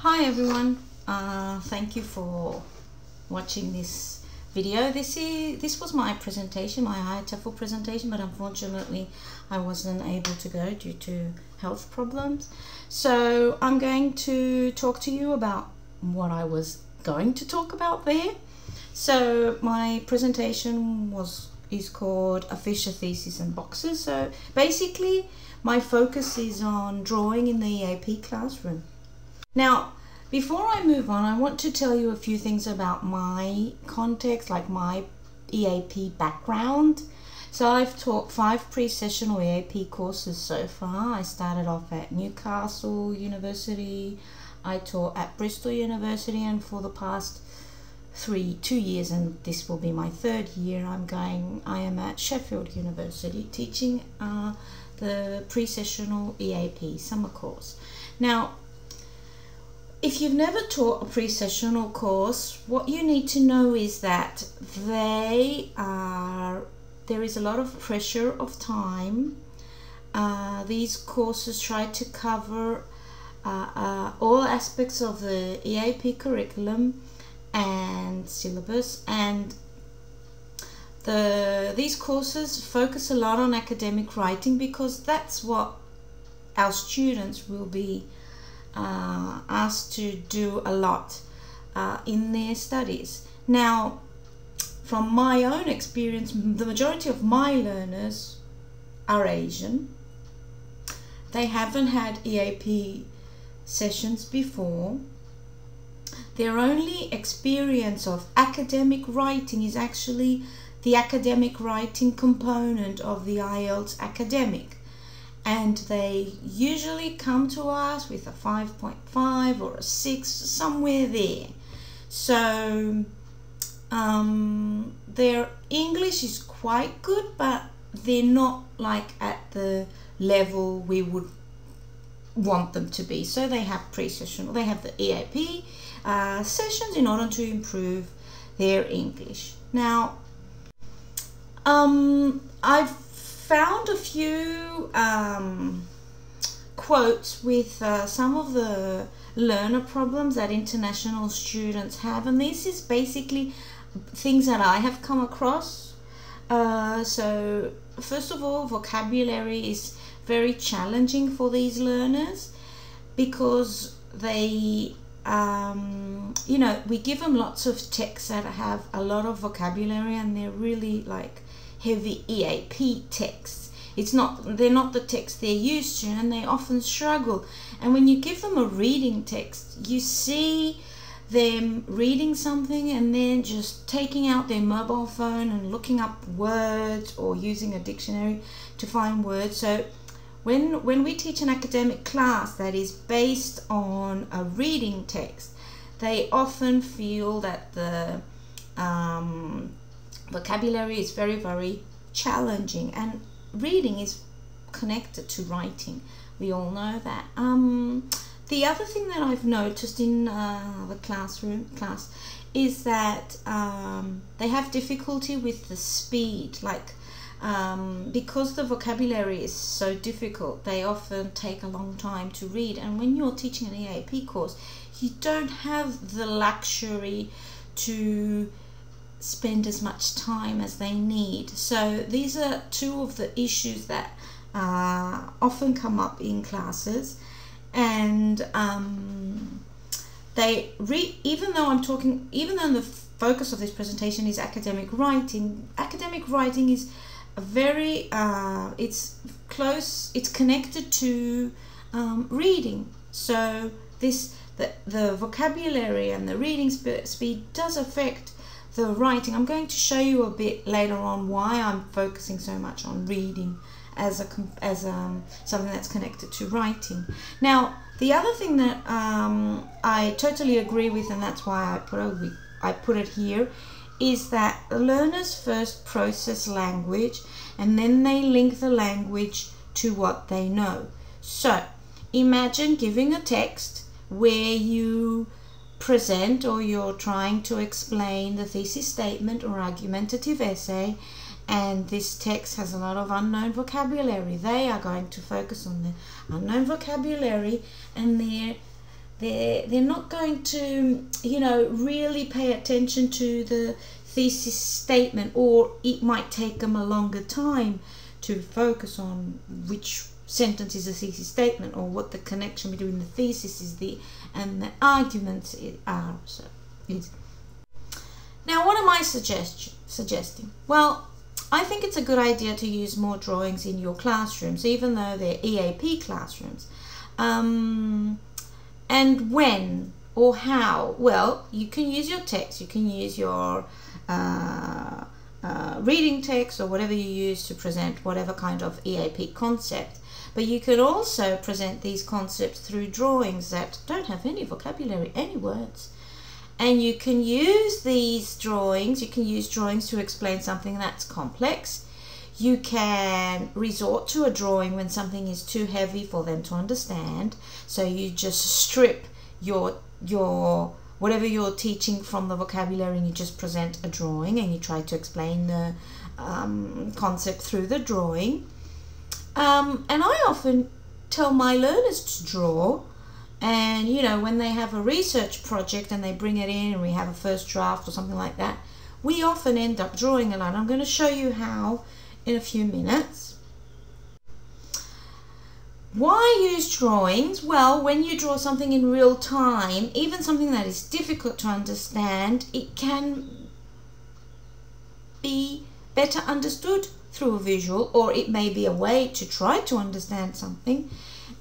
Hi everyone, thank you for watching this video. This was my presentation, my higher TOEFL presentation, but unfortunately I wasn't able to go due to health problems. So I'm going to talk to you about what I was going to talk about there. So my presentation is called A Fisher Thesis and Boxes. So basically my focus is on drawing in the EAP classroom. Now, before I move on, I want to tell you a few things about my context, like my EAP background. So I've taught 5 pre-sessional EAP courses so far. I started off at Newcastle University, I taught at Bristol University, and for the past 2 years, and this will be my 3rd year, I am at Sheffield University teaching the pre-sessional EAP summer course. Now, if you've never taught a pre-sessional course, what you need to know is that there is a lot of pressure of time. These courses try to cover all aspects of the EAP curriculum and syllabus, and these courses focus a lot on academic writing because that's what our students will be asked to do a lot in their studies. Now, from my own experience, the majority of my learners are Asian. They haven't had EAP sessions before. Their only experience of academic writing is actually the academic writing component of the IELTS academic. And they usually come to us with a 5.5 or a 6, somewhere there. So their English is quite good, but they're not like at the level we would want them to be. So they have pre-sessional, they have the EAP sessions in order to improve their English. Now, I've found a few quotes with some of the learner problems that international students have, and this is basically things that I have come across. So first of all, vocabulary is very challenging for these learners because they we give them lots of texts that have a lot of vocabulary, and they're really like heavy EAP texts. They're not the text they're used to, and they often struggle. And when you give them a reading text, you see them reading something and then just taking out their mobile phone and looking up words or using a dictionary to find words. So when we teach an academic class that is based on a reading text, they often feel that the vocabulary is very, very challenging, and reading is connected to writing. We all know that. The other thing that I've noticed in the class is that they have difficulty with the speed, because the vocabulary is so difficult, they often take a long time to read. And when you're teaching an EAP course, you don't have the luxury to spend as much time as they need. So these are 2 of the issues that often come up in classes. And even though the focus of this presentation is academic writing is very it's connected to reading. So the vocabulary and the reading speed does affect the writing. I'm going to show you a bit later on why I'm focusing so much on reading as something that's connected to writing. Now, the other thing that I totally agree with, and that's why I put it here, is that learners first process language and then they link the language to what they know. So imagine giving a text where you present or you're trying to explain the thesis statement or argumentative essay, and this text has a lot of unknown vocabulary. They are going to focus on the unknown vocabulary, and they're not going to, you know, really pay attention to the thesis statement, or it might take them a longer time to focus on which sentence is a thesis statement, or what the connection between the thesis is and the arguments are. So now, what am I suggesting? Well, I think it's a good idea to use more drawings in your classrooms, even though they're EAP classrooms. And when or how? Well, you can use your text, you can use your reading text, or whatever you use to present whatever kind of EAP concept. But you could also present these concepts through drawings that don't have any vocabulary, any words. And you can use these drawings, you can use drawings to explain something that's complex. You can resort to a drawing when something is too heavy for them to understand. So you just strip your whatever you're teaching from the vocabulary, and you just present a drawing and you try to explain the concept through the drawing. And I often tell my learners to draw, and you know, when they have a research project and they bring it in and we have a first draft or something like that, we often end up drawing a lot. I'm going to show you how in a few minutes. Why use drawings? Well, when you draw something in real time, even something that is difficult to understand, it can be better understood through a visual, or it may be a way to try to understand something.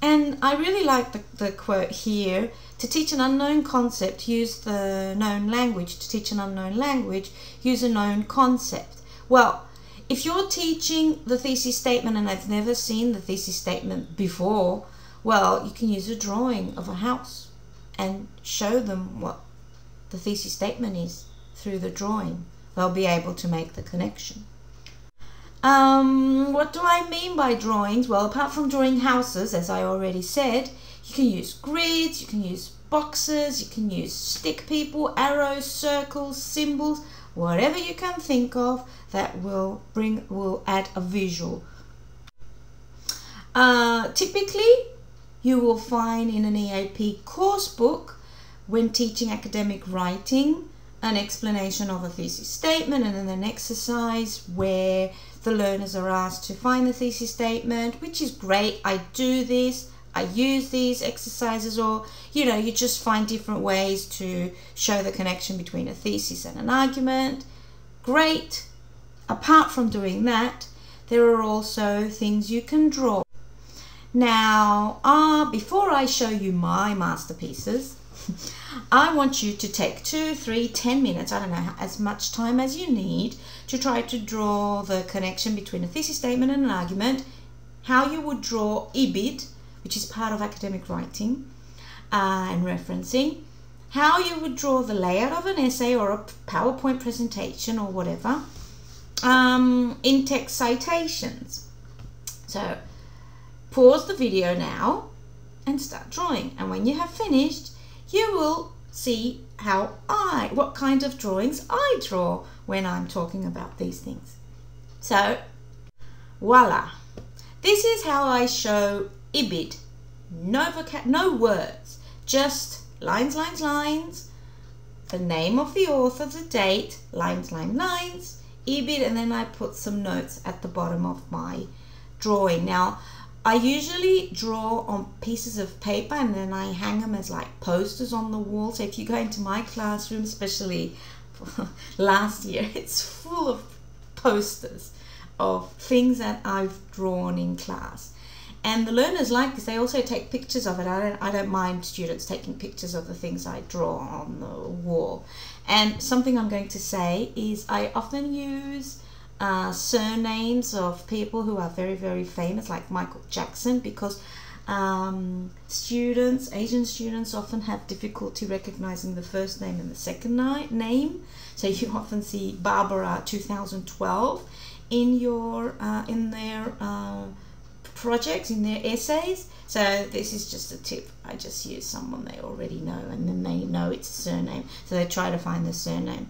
And I really like the quote here: to teach an unknown concept, use the known language. To teach an unknown language, use a known concept. Well, if you're teaching the thesis statement and they've never seen the thesis statement before, well, you can use a drawing of a house and show them what the thesis statement is through the drawing. They'll be able to make the connection. What do I mean by drawings? Well, apart from drawing houses, as I already said, you can use grids, you can use boxes, you can use stick people, arrows, circles, symbols, whatever you can think of that will add a visual. Typically, you will find in an EAP course book, when teaching academic writing, an explanation of a thesis statement, and then an exercise where the learners are asked to find the thesis statement, which is great. I do this, I use these exercises, or you know, you just find different ways to show the connection between a thesis and an argument. Great. Apart from doing that, there are also things you can draw. Now, before I show you my masterpieces, I want you to take 2, 3, 10 minutes, I don't know, as much time as you need to try to draw the connection between a thesis statement and an argument, how you would draw EBID, which is part of academic writing and referencing, how you would draw the layout of an essay or a PowerPoint presentation or whatever, in-text citations. So pause the video now and start drawing, and when you have finished, you will see what kind of drawings I draw when I'm talking about these things. So voila, this is how I show EBID. No words, just lines, lines, lines, the name of the author, the date, lines, lines, lines, EBID, and then I put some notes at the bottom of my drawing. Now, I usually draw on pieces of paper and then I hang them as like posters on the wall. So if you go into my classroom, especially last year, it's full of posters of things that I've drawn in class. And the learners like this. They also take pictures of it. I don't mind students taking pictures of the things I draw on the wall. And something I'm going to say is I often use surnames of people who are very, very famous, like Michael Jackson, because Asian students often have difficulty recognizing the first name and the second name. So you often see Barbara 2012 in their projects, in their essays. So this is just a tip. I just use someone they already know, and then they know it's a surname, so they try to find the surname.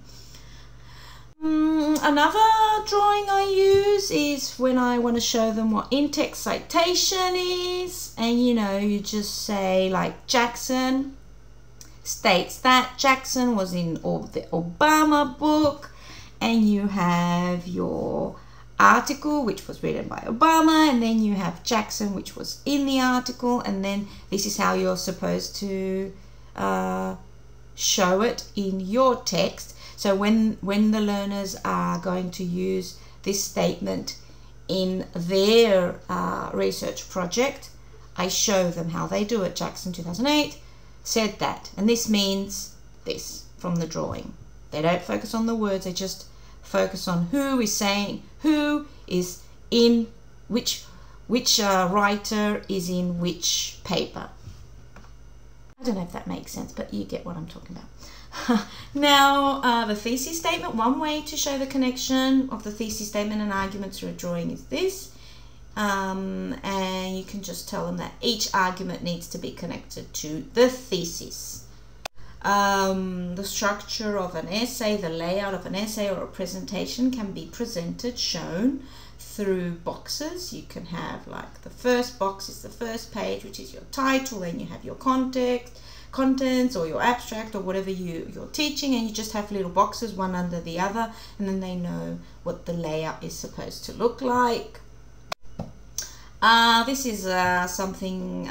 Another drawing I use is when I want to show them what in-text citation is, and you know, you just say like Jackson, states that Jackson was in the Obama book, and you have your article which was written by Obama, and then you have Jackson which was in the article, and then this is how you're supposed to show it in your text. So when the learners are going to use this statement in their research project, I show them how they do it. Jackson 2008 said that, and this means this from the drawing. They don't focus on the words, they just focus on who is saying, who is in which writer is in which paper. I don't know if that makes sense, but you get what I'm talking about. Now, the thesis statement, one way to show the connection of the thesis statement and argument through a drawing is this. And you can just tell them that each argument needs to be connected to the thesis. The structure of an essay, the layout of an essay or a presentation can be presented, shown through boxes. You can have, like, the first box is the first page, which is your title, then you have your contents or your abstract or whatever you're teaching, and you just have little boxes one under the other, and then they know what the layout is supposed to look like. This is something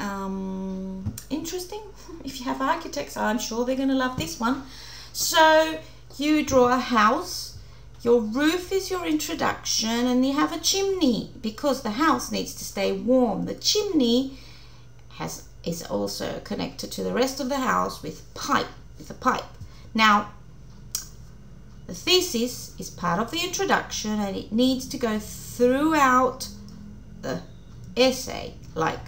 interesting. If you have architects, I'm sure they're going to love this one. So you draw a house, your roof is your introduction, and you have a chimney because the house needs to stay warm. The chimney is also connected to the rest of the house with a pipe. Now, the thesis is part of the introduction, and it needs to go throughout the essay, like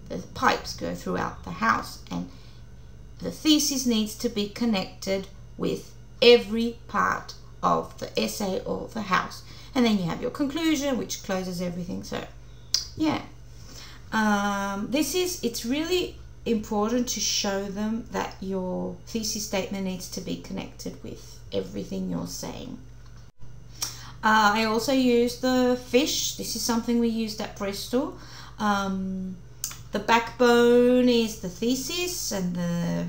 the pipes go throughout the house, and the thesis needs to be connected with every part of the essay or the house, and then you have your conclusion which closes everything. So yeah, it's really important to show them that your thesis statement needs to be connected with everything you're saying. I also use the fish. This is something we used at Bristol. The backbone is the thesis, and the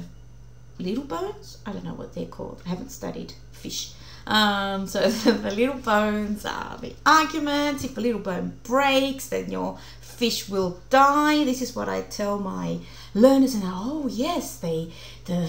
little bones, I don't know what they're called, I haven't studied fish. So the little bones are the arguments. If a little bone breaks, then your fish will die. This is what I tell my learners, and oh yes, the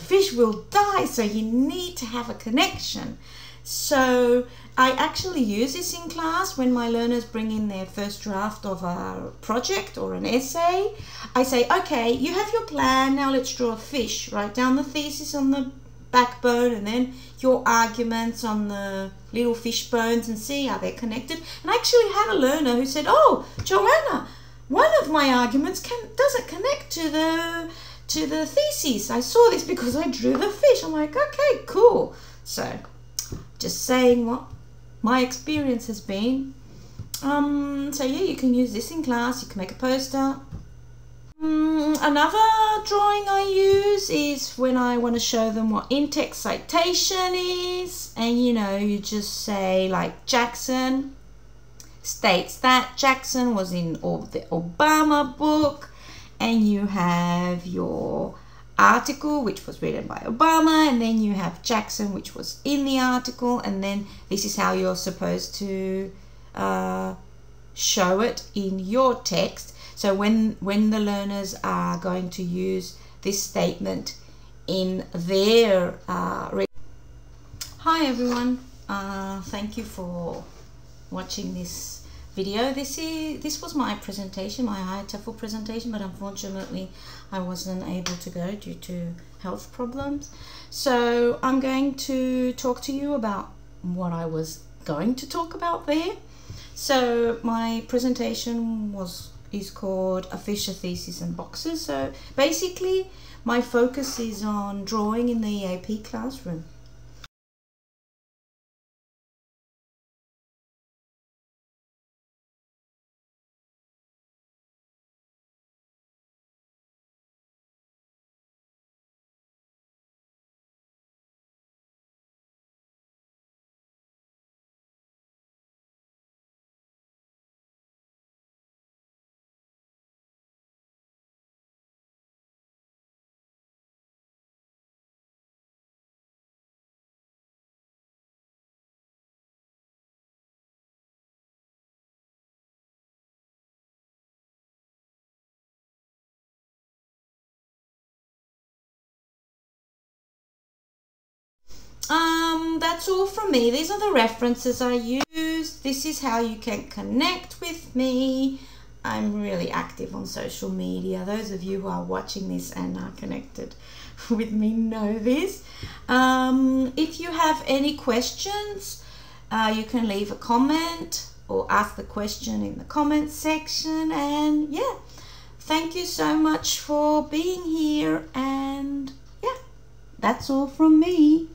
fish will die, so you need to have a connection. So I actually use this in class when my learners bring in their first draft of a project or an essay. I say, okay, you have your plan, now let's draw a fish. Write down the thesis on the backbone and then your arguments on the little fish bones, and see how they're connected. And I actually had a learner who said, oh, Joanna, one of my arguments doesn't connect to the thesis. I saw this because I drew the fish. I'm like, okay, cool. So just saying what my experience has been. So yeah, you can use this in class. You can make a poster. Another drawing I use is when I want to show them what in-text citation is, and you just say, like, Jackson states that Jackson was in the Obama book, and you have your article which was written by Obama, and then you have Jackson which was in the article, and then this is how you're supposed to show it in your text. So when the learners are going to use this statement in their Hi everyone, thank you for watching this video. This was my presentation, my higher TEFL presentation, but unfortunately I wasn't able to go due to health problems. So I'm going to talk to you about what I was going to talk about there. So my presentation is called A Fish, a Thesis and Boxes. So basically my focus is on drawing in the EAP classroom. That's all from me. These are the references I used. This is how you can connect with me. I'm really active on social media. Those of you who are watching this and are connected with me know this. If you have any questions, you can leave a comment or ask the question in the comment section. And yeah, thank you so much for being here. And yeah, that's all from me.